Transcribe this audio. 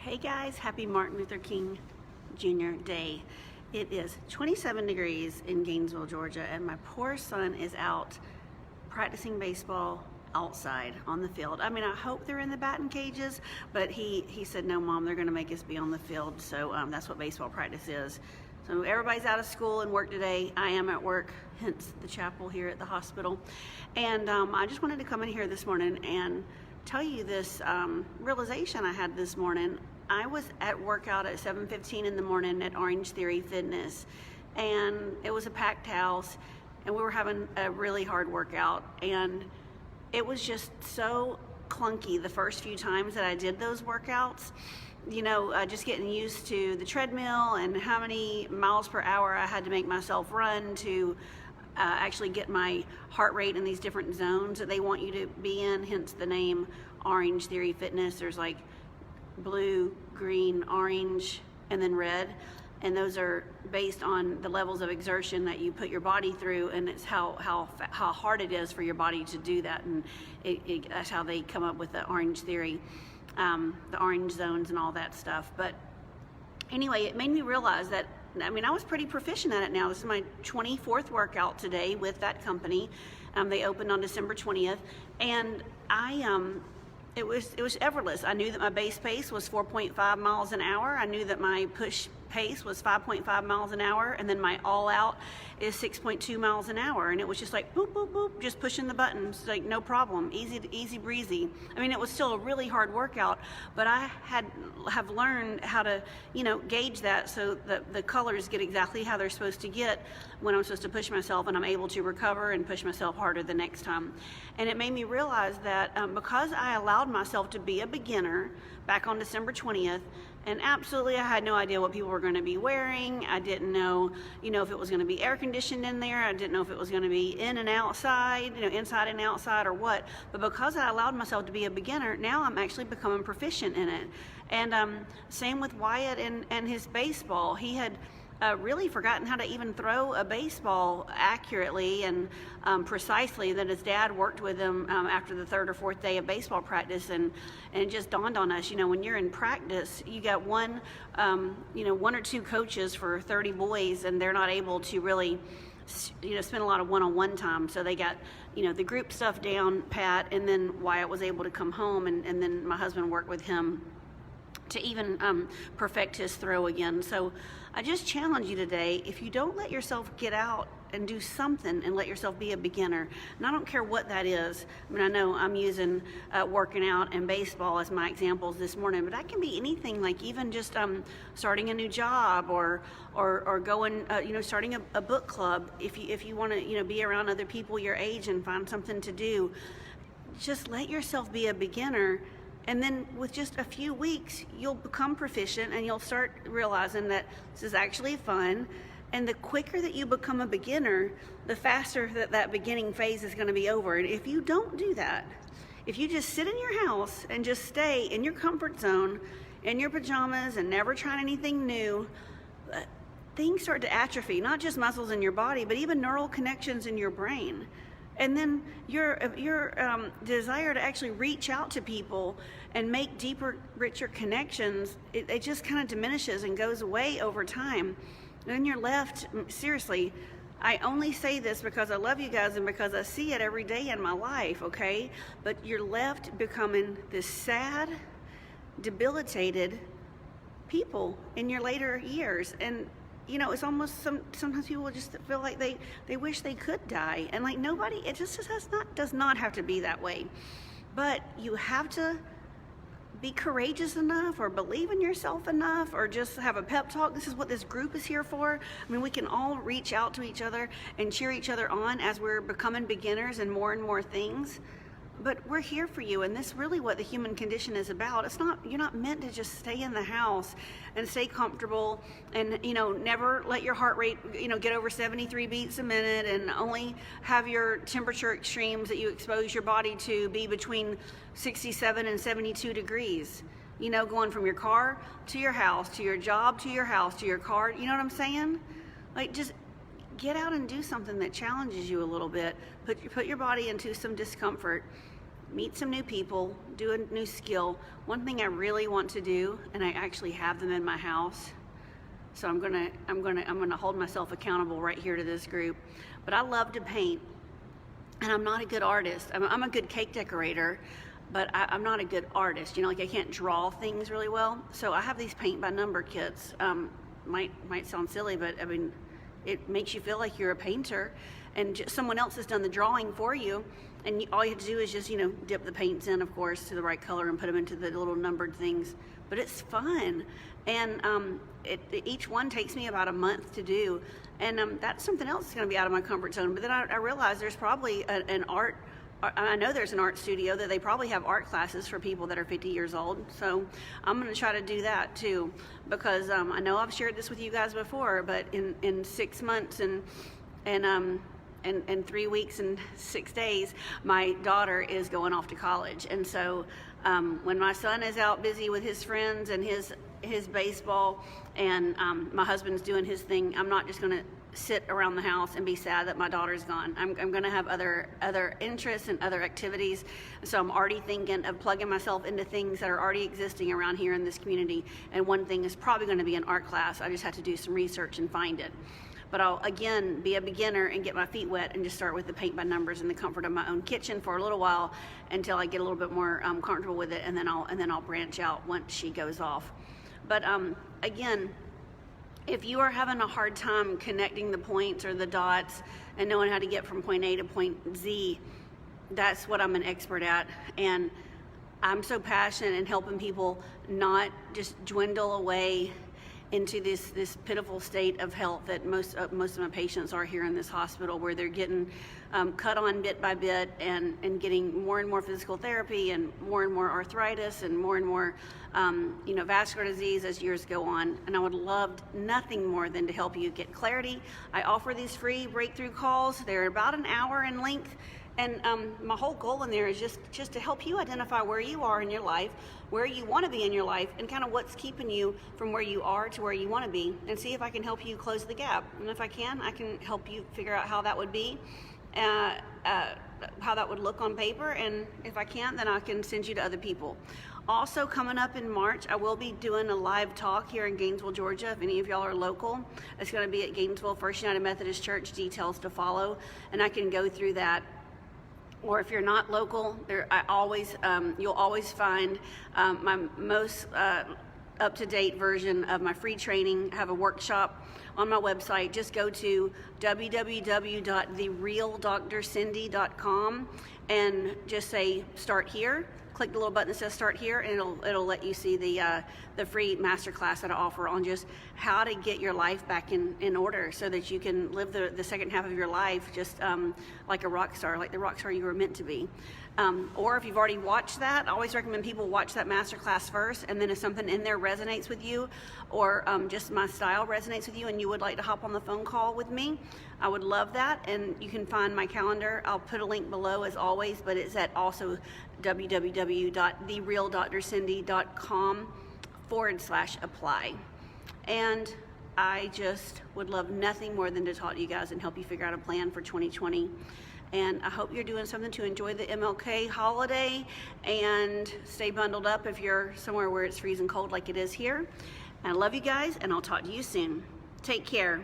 Hey guys, happy Martin Luther King Jr. Day. It is 27 degrees in Gainesville, Georgia, and my poor son is out practicing baseball outside on the field. I mean, I hope they're in the batting cages, but he said, no, Mom, they're going to make us be on the field. So that's what baseball practice is. So everybody's out of school and work today. I am at work, hence the chapel here at the hospital. And I just wanted to come in here this morning and tell you this realization I had this morning. I was at workout at 7:15 in the morning at Orange Theory Fitness, and it was a packed house, and we were having a really hard workout, and it was just so clunky the first few times that I did those workouts. You know, just getting used to the treadmill and how many miles per hour I had to make myself run to actually get my heart rate in these different zones that they want you to be in, hence the name Orange Theory Fitness. There's like blue, green, orange, and then red, and those are based on the levels of exertion that you put your body through, and it's how hard it is for your body to do that, and that's how they come up with the Orange Theory, the orange zones and all that stuff. But anyway, it made me realize that, I mean, I was pretty proficient at it now. This is my 24th workout today with that company. They opened on December 20th, and it was effortless. I knew that my base pace was 4.5 miles an hour. I knew that my push pace was 5.5 miles an hour, and then my all out is 6.2 miles an hour. And it was just like boop, boop, boop, just pushing the buttons, like no problem, easy breezy. I mean, it was still a really hard workout, but I have learned how to, you know, gauge that so that the colors get exactly how they're supposed to get when I'm supposed to push myself, and I'm able to recover and push myself harder the next time. And it made me realize that because I allowed myself to be a beginner back on December 20th, and absolutely I had no idea what people were going to be wearing. I didn't know, you know, if it was going to be air conditioned in there. I didn't know if it was going to be in and outside, you know, inside and outside or what. But because I allowed myself to be a beginner, now I'm actually becoming proficient in it. And same with Wyatt and his baseball. He had really forgotten how to even throw a baseball accurately and precisely. That his dad worked with him after the third or fourth day of baseball practice, and it just dawned on us, you know, when you're in practice, you got one or two coaches for 30 boys, and they're not able to really, you know, spend a lot of one-on-one time. So they got, you know, the group stuff down pat, and then Wyatt was able to come home, and then my husband worked with him to even perfect his throw again. So I just challenge you today, if you don't let yourself get out and do something and let yourself be a beginner, and I don't care what that is. I mean, I know I'm using working out and baseball as my examples this morning, but that can be anything, like even just starting a new job or going, you know, starting a book club. If you want to, you know, be around other people your age and find something to do, just let yourself be a beginner. And then with just a few weeks, you'll become proficient, and you'll start realizing that this is actually fun. And the quicker that you become a beginner, the faster that beginning phase is going to be over. And if you don't do that, if you just sit in your house and just stay in your comfort zone, in your pajamas, and never try anything new, things start to atrophy, not just muscles in your body, but even neural connections in your brain. And then your desire to actually reach out to people and make deeper, richer connections, it just kind of diminishes and goes away over time. And then you're left, seriously, I only say this because I love you guys and because I see it every day in my life, okay? But you're left becoming this sad, debilitated people in your later years. And you know, it's almost sometimes people just feel like they wish they could die, and like nobody, it just does not have to be that way. But you have to be courageous enough, or believe in yourself enough, or just have a pep talk. This is what this group is here for. I mean, we can all reach out to each other and cheer each other on as we're becoming beginners in more and more things. But we're here for you, and this is really what the human condition is about. You're not meant to just stay in the house and stay comfortable and, you know, never let your heart rate, you know, get over 73 beats a minute, and only have your temperature extremes that you expose your body to be between 67 and 72 degrees. You know, going from your car to your house, to your job, to your house, to your car. You know what I'm saying? Like, just get out and do something that challenges you a little bit. Put your body into some discomfort. meet some new people, do a new skill. One thing I really want to do, and I actually have them in my house, so I'm gonna hold myself accountable right here to this group. But I love to paint, and I'm not a good artist. I'm a good cake decorator, but I'm not a good artist. You know, like I can't draw things really well. So I have these paint by number kits. Might sound silly, but I mean, it makes you feel like you're a painter, and someone else has done the drawing for you, and all you have to do is just, you know, dip the paints in, of course, to the right color and put them into the little numbered things. But it's fun, and each one takes me about a month to do, and that's something else that's going to be out of my comfort zone. But then I realized there's probably I know there's an art studio that they probably have art classes for people that are 50 years old. So I'm going to try to do that too, because I know I've shared this with you guys before, but in 6 months and 3 weeks and 6 days, my daughter is going off to college. And so when my son is out busy with his friends and his baseball, and my husband's doing his thing, I'm not just going to sit around the house and be sad that my daughter's gone. I'm going to have other interests and other activities. So I'm already thinking of plugging myself into things that are already existing around here in this community. And one thing is probably going to be an art class. I just have to do some research and find it. But I'll again be a beginner and get my feet wet and just start with the paint by numbers in the comfort of my own kitchen for a little while until I get a little bit more comfortable with it, and then I'll branch out once she goes off. But again, if you are having a hard time connecting the points or the dots and knowing how to get from point A to point Z, that's what I'm an expert at. And I'm so passionate in helping people not just dwindle away into this pitiful state of health that most of my patients are here in this hospital, where they're getting cut on bit by bit and getting more and more physical therapy and more arthritis and more vascular disease as years go on. And I would love nothing more than to help you get clarity. I offer these free breakthrough calls. They're about an hour in length. And my whole goal in there is just to help you identify where you are in your life, where you want to be in your life, and kind of what's keeping you from where you are to where you want to be, and see if I can help you close the gap. And if I can help you figure out how that would be, how that would look on paper. And if I can't, then I can send you to other people. Also, coming up in March, I will be doing a live talk here in Gainesville, Georgia. If any of y'all are local, it's going to be at Gainesville First United Methodist Church. Details to follow, and I can go through that. Or if you're not local, you'll always find my most up-to-date version of my free training. I have a workshop on my website. Just go to www.therealdrcindy.com and just say start here. Click the little button that says start here, and it'll let you see the free masterclass that I offer on just how to get your life back in order, so that you can live the second half of your life just like a rock star, like the rock star you were meant to be. Or if you've already watched that, I always recommend people watch that masterclass first, and then if something in there resonates with you, or just my style resonates with you, and you would like to hop on the phone call with me, I would love that. And you can find my calendar. I'll put a link below as always, but it's at also www.therealdrcindy.com/apply. And I just would love nothing more than to talk to you guys and help you figure out a plan for 2020. And I hope you're doing something to enjoy the MLK holiday, and stay bundled up if you're somewhere where it's freezing cold like it is here. And I love you guys, and I'll talk to you soon. Take care.